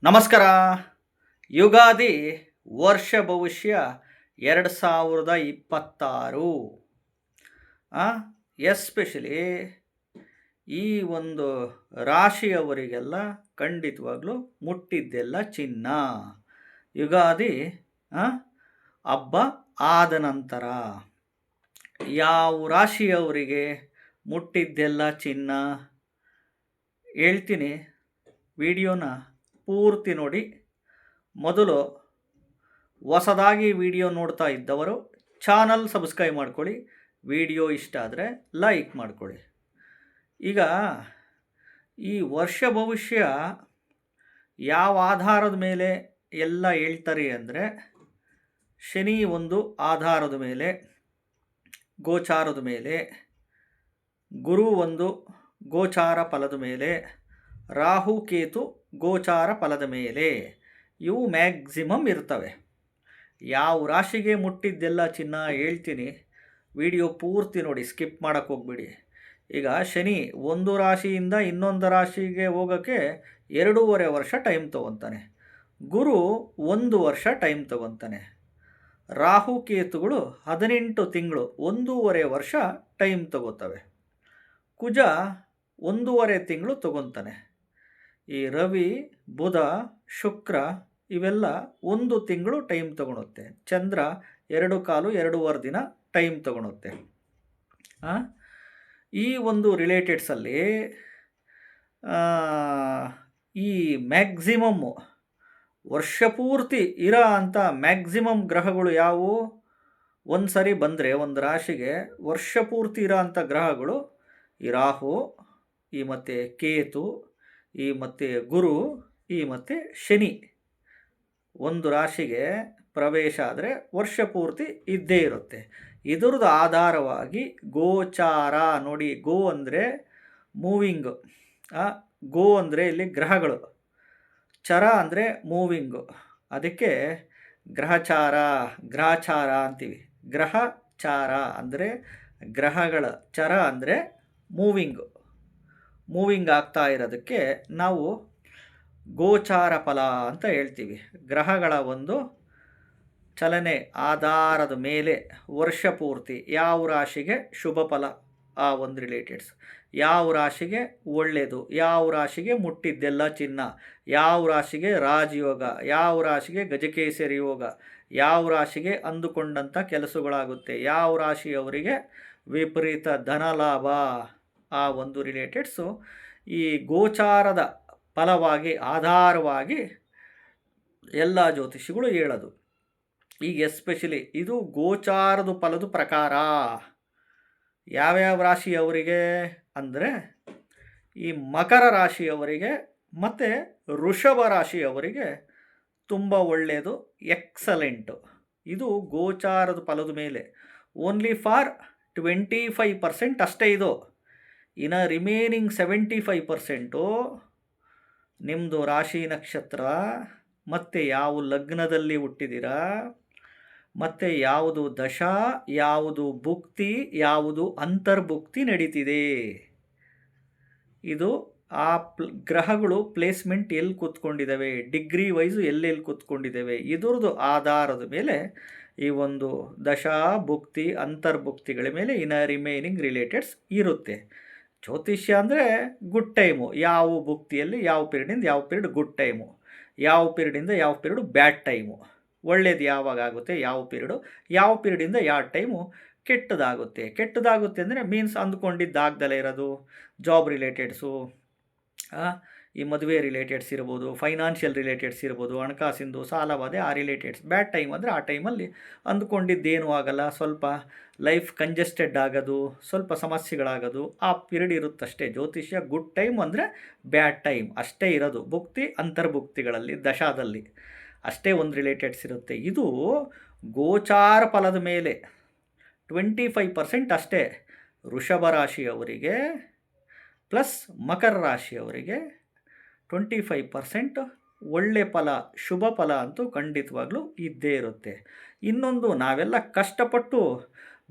ನಮಸ್ಕಾರ. ಯುಗಾದಿ ವರ್ಷ ಭವಿಷ್ಯ 2026 ಎಸ್ಪೆಷಲಿ ಈ ಒಂದು ರಾಶಿಯವರಿಗೆಲ್ಲ ಖಂಡಿತವಾಗ್ಲೂ ಮುಟ್ಟಿದ್ದೆಲ್ಲ ಚಿನ್ನ. ಯುಗಾದಿ ಹಬ್ಬ ಆದ ನಂತರ ಯಾವ ರಾಶಿಯವರಿಗೆ ಮುಟ್ಟಿದ್ದೆಲ್ಲ ಚಿನ್ನ ಹೇಳ್ತೀನಿ. ವಿಡಿಯೋನ ಪೂರ್ತಿ ನೋಡಿ. ಮೊದಲು ಹೊಸದಾಗಿ ವಿಡಿಯೋ ನೋಡ್ತಾ ಇದ್ದವರು ಚಾನಲ್ ಸಬ್ಸ್ಕ್ರೈಬ್ ಮಾಡ್ಕೊಳ್ಳಿ. ವಿಡಿಯೋ ಇಷ್ಟ ಆದರೆ ಲೈಕ್ ಮಾಡ್ಕೊಳ್ಳಿ. ಈಗ ಈ ವರ್ಷ ಭವಿಷ್ಯ ಯಾವ ಆಧಾರದ ಮೇಲೆ ಎಲ್ಲ ಹೇಳ್ತಾರೆ ಅಂದರೆ, ಶನಿ ಒಂದು ಆಧಾರದ ಮೇಲೆ, ಗೋಚಾರದ ಮೇಲೆ, ಗುರು ಒಂದು ಗೋಚಾರ ಫಲದ ಮೇಲೆ, ರಾಹು ಕೇತು ಗೋಚಾರ ಫಲದ ಮೇಲೆ, ಇವು ಮ್ಯಾಕ್ಸಿಮಮ್ ಇರ್ತವೆ. ಯಾವ ರಾಶಿಗೆ ಮುಟ್ಟಿದ್ದೆಲ್ಲ ಚಿನ್ನ ಹೇಳ್ತೀನಿ. ವಿಡಿಯೋ ಪೂರ್ತಿ ನೋಡಿ, ಸ್ಕಿಪ್ ಮಾಡೋಕ್ಕೆ ಹೋಗ್ಬಿಡಿ. ಈಗ ಶನಿ ಒಂದು ರಾಶಿಯಿಂದ ಇನ್ನೊಂದು ರಾಶಿಗೆ ಹೋಗೋಕ್ಕೆ 2.5 ವರ್ಷ ಟೈಮ್ ತೊಗೊತಾನೆ. ಗುರು 1 ವರ್ಷ ಟೈಮ್ ತೊಗೊತಾನೆ. ರಾಹು ಕೇತುಗಳು 18 ತಿಂಗಳು 1.5 ವರ್ಷ ಟೈಮ್ ತಗೋತವೆ. ಕುಜ 1.5 ತಿಂಗಳು ತೊಗೊತಾನೆ. ಈ ರವಿ, ಬುಧ, ಶುಕ್ರ ಇವೆಲ್ಲ 1 ತಿಂಗಳು ಟೈಮ್ ತಗೊಳುತ್ತೆ. ಚಂದ್ರ 2.25 ದಿನ ಟೈಮ್ ತಗೊಳುತ್ತೆ. ಈ ಒಂದು ರಿಲೇಟೆಡ್ಸಲ್ಲಿ ಈ ಮ್ಯಾಕ್ಸಿಮಮ್ಮು ವರ್ಷ ಪೂರ್ತಿ ಇರೋ ಅಂಥ ಮ್ಯಾಕ್ಸಿಮಮ್ ಗ್ರಹಗಳು ಯಾವುವು? ಒಂದು ಸರಿ ಬಂದರೆ ಒಂದು ರಾಶಿಗೆ ವರ್ಷ ಪೂರ್ತಿ ಇರೋ ಅಂಥ ಗ್ರಹಗಳು ಈ ರಾಹು, ಈ ಮತ್ತು ಕೇತು, ಈ ಮತ್ತು ಗುರು, ಈ ಮತ್ತು ಶನಿ. ಒಂದು ರಾಶಿಗೆ ಪ್ರವೇಶ ಆದರೆ ವರ್ಷ ಪೂರ್ತಿ ಇದ್ದೇ ಇರುತ್ತೆ. ಇದರದ್ದು ಆಧಾರವಾಗಿ ಗೋಚಾರ ನೋಡಿ. ಗೋ ಅಂದರೆ ಮೂವಿಂಗು, ಗೋ ಅಂದರೆ ಇಲ್ಲಿ ಗ್ರಹಗಳು, ಚರ ಅಂದರೆ ಮೂವಿಂಗು. ಅದಕ್ಕೆ ಗ್ರಹಚಾರ ಅಂತೀವಿ. ಗ್ರಹಚಾರ ಅಂದರೆ ಗ್ರಹಗಳ, ಚರ ಅಂದರೆ ಮೂವಿಂಗ್ ಆಗ್ತಾ ಇರೋದಕ್ಕೆ ನಾವು ಗೋಚಾರ ಫಲ ಅಂತ ಹೇಳ್ತೀವಿ. ಗ್ರಹಗಳ ಒಂದು ಚಲನೆ ಆಧಾರದ ಮೇಲೆ ವರ್ಷ ಪೂರ್ತಿ ಯಾವ ರಾಶಿಗೆ ಶುಭ ಫಲ, ಆ ಒಂದು ರಿಲೇಟೆಡ್ಸ್, ಯಾವ ರಾಶಿಗೆ ಒಳ್ಳೆಯದು, ಯಾವ ರಾಶಿಗೆ ಮುಟ್ಟಿದ್ದೆಲ್ಲ ಚಿನ್ನ, ಯಾವ ರಾಶಿಗೆ ರಾಜಯೋಗ, ಯಾವ ರಾಶಿಗೆ ಗಜಕೇಸರಿ ಯೋಗ, ಯಾವ ರಾಶಿಗೆ ಅಂದುಕೊಂಡಂಥ ಕೆಲಸಗಳಾಗುತ್ತೆ, ಯಾವ ರಾಶಿಯವರಿಗೆ ವಿಪರೀತ ಧನಲಾಭ, ಆ ಒಂದು ರಿಲೇಟೆಡ್ಸು ಈ ಗೋಚಾರದ ಫಲವಾಗಿ ಆಧಾರವಾಗಿ ಎಲ್ಲ ಜ್ಯೋತಿಷಿಗಳು ಹೇಳೋದು. ಈಗ ಎಸ್ಪೆಷಲಿ ಇದು ಗೋಚಾರದ ಫಲದ ಪ್ರಕಾರ ಯಾವ್ಯಾವ ರಾಶಿಯವರಿಗೆ ಅಂದರೆ, ಈ ಮಕರ ರಾಶಿಯವರಿಗೆ ಮತ್ತು ವೃಷಭ ರಾಶಿಯವರಿಗೆ ತುಂಬ ಒಳ್ಳೆಯದು, ಎಕ್ಸಲೆಂಟು. ಇದು ಗೋಚಾರದ ಫಲದ ಮೇಲೆ ಓನ್ಲಿ ಫಾರ್ 25% ಅಷ್ಟೇ. ಇದು ಇನ್ನು ರಿಮೇನಿಂಗ್ 75% ನಿಮ್ಮದು ರಾಶಿ ನಕ್ಷತ್ರ, ಮತ್ತು ಯಾವ ಲಗ್ನದಲ್ಲಿ ಹುಟ್ಟಿದ್ದೀರಾ, ಮತ್ತು ಯಾವುದು ದಶಾ, ಯಾವುದು ಭುಕ್ತಿ, ಯಾವುದು ಅಂತರ್ಭುಕ್ತಿ ನಡೀತಿದೆ, ಇದು ಆ ಗ್ರಹಗಳು ಪ್ಲೇಸ್ಮೆಂಟ್ ಎಲ್ಲಿ ಕೂತ್ಕೊಂಡಿದ್ದಾವೆ, ಡಿಗ್ರಿ ವೈಸು ಎಲ್ಲೆಲ್ಲಿ ಕೂತ್ಕೊಂಡಿದ್ದಾವೆ, ಇದರದ್ದು ಆಧಾರದ ಮೇಲೆ ಈ ಒಂದು ದಶಾ, ಭುಕ್ತಿ, ಅಂತರ್ಭುಕ್ತಿಗಳ ಮೇಲೆ ಇನ್ನು ರಿಮೈನಿಂಗ್ ರಿಲೇಟೆಡ್ಸ್ ಇರುತ್ತೆ. ಜ್ಯೋತಿಷ್ಯ ಅಂದರೆ ಗುಡ್ ಟೈಮು, ಯಾವ ಭುಕ್ತಿಯಲ್ಲಿ ಯಾವ ಪೀರಿಯಡಿಂದ ಯಾವ ಪೀರಿಯಡ್ ಗುಡ್ ಟೈಮು, ಯಾವ ಪೀರಿಯಡಿಂದ ಯಾವ ಪೀರಿಯಡು ಬ್ಯಾಡ್ ಟೈಮು, ಒಳ್ಳೇದು ಯಾವಾಗ ಆಗುತ್ತೆ ಯಾವ ಪೀರಿಯಡು, ಯಾವ ಪೀರಿಯಡಿಂದ ಯಾವ ಟೈಮು ಕೆಟ್ಟದಾಗುತ್ತೆ ಅಂದರೆ ಮೀನ್ಸ್ ಅಂದ್ಕೊಂಡಿದ್ದಾಗ್ದಲೇ ಇರೋದು, ಜಾಬ್ ರಿಲೇಟೆಡ್ಸು, ಈ ಮದುವೆ ರಿಲೇಟೆಡ್ಸ್ ಇರ್ಬೋದು, ಫೈನಾನ್ಷಿಯಲ್ ರಿಲೇಟೆಡ್ಸ್ ಇರ್ಬೋದು, ಹಣಕಾಸಿಂದು ಸಾಲವಾದೆ ಆ ರಿಲೇಟೆಡ್ಸ್. ಬ್ಯಾಡ್ ಟೈಮ್ ಅಂದರೆ ಆ ಟೈಮಲ್ಲಿ ಅಂದ್ಕೊಂಡಿದ್ದೇನೂ ಆಗಲ್ಲ, ಸ್ವಲ್ಪ ಲೈಫ್ ಕಂಜೆಸ್ಟೆಡ್ ಆಗೋದು, ಸ್ವಲ್ಪ ಸಮಸ್ಯೆಗಳಾಗೋದು, ಆ ಪೀರಿಯಡ್ ಇರುತ್ತಷ್ಟೇ. ಜ್ಯೋತಿಷ್ಯ ಗುಡ್ ಟೈಮ್ ಅಂದರೆ ಬ್ಯಾಡ್ ಟೈಮ್ ಅಷ್ಟೇ ಇರೋದು. ಭುಕ್ತಿ ಅಂತರ್ಭುಕ್ತಿಗಳಲ್ಲಿ ದಶಾದಲ್ಲಿ ಅಷ್ಟೇ ಒಂದು ರಿಲೇಟೆಡ್ಸ್ ಇರುತ್ತೆ. ಇದು ಗೋಚಾರ ಫಲದ ಮೇಲೆ 25% ಅಷ್ಟೇ. ವೃಷಭ ರಾಶಿಯವರಿಗೆ ಪ್ಲಸ್ ಮಕರ ರಾಶಿಯವರಿಗೆ 25% ಒಳ್ಳೆ ಫಲ, ಶುಭ ಫಲ ಅಂತೂ ಖಂಡಿತವಾಗ್ಲೂ ಇದ್ದೇ ಇರುತ್ತೆ. ಇನ್ನೊಂದು, ನಾವೆಲ್ಲ ಕಷ್ಟಪಟ್ಟು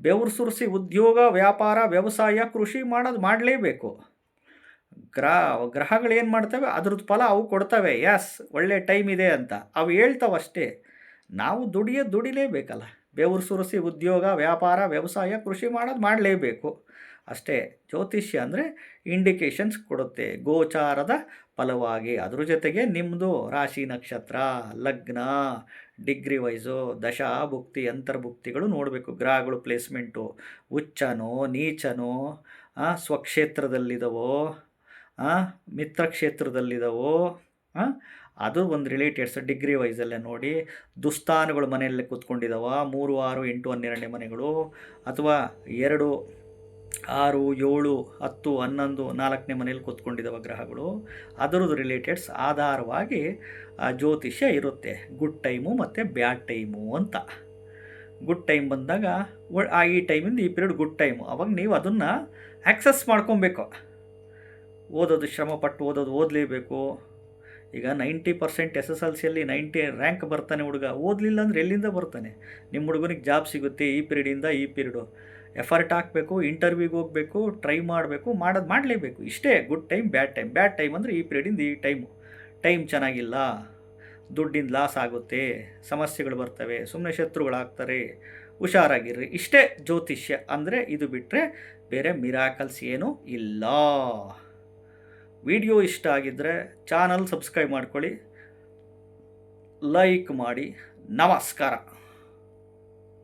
ಬೆವರು ಸುರಿಸಿ ಉದ್ಯೋಗ, ವ್ಯಾಪಾರ, ವ್ಯವಸಾಯ, ಕೃಷಿ ಮಾಡಲೇಬೇಕು. ಗ್ರಹಗಳೇನು ಮಾಡ್ತವೆ ಅದ್ರದ್ದು ಫಲ ಅವು ಕೊಡ್ತವೆ. ಎಸ್, ಒಳ್ಳೆ ಟೈಮ್ ಇದೆ ಅಂತ ಅವು ಹೇಳ್ತಾವಷ್ಟೇ. ನಾವು ದುಡಿಲೇಬೇಕಲ್ಲ. ಬೆವರು ಸುರಿಸಿ ಉದ್ಯೋಗ, ವ್ಯಾಪಾರ, ವ್ಯವಸಾಯ, ಕೃಷಿ ಮಾಡಲೇಬೇಕು ಅಷ್ಟೇ. ಜ್ಯೋತಿಷ್ಯ ಅಂದರೆ ಇಂಡಿಕೇಶನ್ಸ್ ಕೊಡುತ್ತೆ ಗೋಚಾರದ ಫಲವಾಗಿ. ಅದ್ರ ಜೊತೆಗೆ ನಿಮ್ಮದು ರಾಶಿ, ನಕ್ಷತ್ರ, ಲಗ್ನ, ಡಿಗ್ರಿ ವೈಸು, ದಶಾ ಭುಕ್ತಿ, ಅಂತರ್ಭುಕ್ತಿಗಳು ನೋಡಬೇಕು. ಗ್ರಹಗಳು ಪ್ಲೇಸ್ಮೆಂಟು ಉಚ್ಚನೋ ನೀಚನೋ, ಸ್ವಕ್ಷೇತ್ರದಲ್ಲಿದವೋ, ಮಿತ್ರಕ್ಷೇತ್ರದಲ್ಲಿದವೋ, ಅದು ಒಂದು ರಿಲೇಟೆಡ್ಸ್ ಡಿಗ್ರಿ ವೈಸಲ್ಲೇ ನೋಡಿ. ದುಸ್ಥಾನಗಳು ಮನೆಯಲ್ಲೇ ಕೂತ್ಕೊಂಡಿದ್ದಾವ, 3, 6, 8, 12ನೇ ಮನೆಗಳು, ಅಥವಾ 2, 6, 7, 10, 11, 4ನೇ ಮನೇಲಿ ಕೂತ್ಕೊಂಡಿದ್ದಾವ ಗ್ರಹಗಳು. ಅದರದ್ದು ರಿಲೇಟೆಡ್ಸ್ ಆಧಾರವಾಗಿ ಜ್ಯೋತಿಷ್ಯ ಇರುತ್ತೆ. ಗುಡ್ ಟೈಮು ಮತ್ತು ಬ್ಯಾಡ್ ಟೈಮು ಅಂತ. ಗುಡ್ ಟೈಮ್ ಬಂದಾಗ ಈ ಟೈಮಿಂದ ಈ ಪೀರಿಯಡ್ ಗುಡ್ ಟೈಮು. ಅವಾಗ ನೀವು ಅದನ್ನು ಆ್ಯಕ್ಸಸ್ ಮಾಡ್ಕೊಬೇಕು. ಓದೋದು, ಶ್ರಮಪಟ್ಟು ಓದಲೇಬೇಕು. ಈಗ 90% SSLCಯಲ್ಲಿ 90 ರ್ಯಾಂಕ್ ಬರ್ತಾನೆ ಹುಡುಗ, ಓದಲಿಲ್ಲ ಅಂದರೆ ಎಲ್ಲಿಂದ ಬರ್ತಾನೆ? ನಿಮ್ಮ ಹುಡುಗನಿಗೆ ಜಾಬ್ ಸಿಗುತ್ತೆ ಈ ಪೀರಿಯಡಿಂದ ಈ ಪೀರಿಯಡು. ಎಫರ್ಟ್ ಹಾಕಬೇಕು, ಇಂಟರ್ವ್ಯೂಗೆ ಹೋಗಬೇಕು, ಟ್ರೈ ಮಾಡಬೇಕು, ಮಾಡಲೇಬೇಕು. ಇಷ್ಟೇ good time, bad time. Bad time ಅಂದರೆ ಈ ಪೀರಿಯಡಿಂದ ಈ ಟೈಮ್ ಚೆನ್ನಾಗಿಲ್ಲ, ದುಡ್ಡಿಂದ ಲಾಸ್ ಆಗುತ್ತೆ, ಸಮಸ್ಯೆಗಳು ಬರ್ತವೆ, ಸುಮ್ಮನೆ ಶತ್ರುಗಳಾಗ್ತಾರೆ, ಹುಷಾರಾಗಿರ್ರಿ. ಇಷ್ಟೇ ಜ್ಯೋತಿಷ್ಯ ಅಂದರೆ. ಇದು ಬಿಟ್ಟರೆ ಬೇರೆ ಮಿರಾಕಲ್ಸ್ ಏನೂ ಇಲ್ಲ. ವಿಡಿಯೋ ಇಷ್ಟ ಆಗಿದ್ದರೆ ಚಾನಲ್ ಸಬ್ಸ್ಕ್ರೈಬ್ ಮಾಡ್ಕೊಳ್ಳಿ, ಲೈಕ್ ಮಾಡಿ. ನಮಸ್ಕಾರ.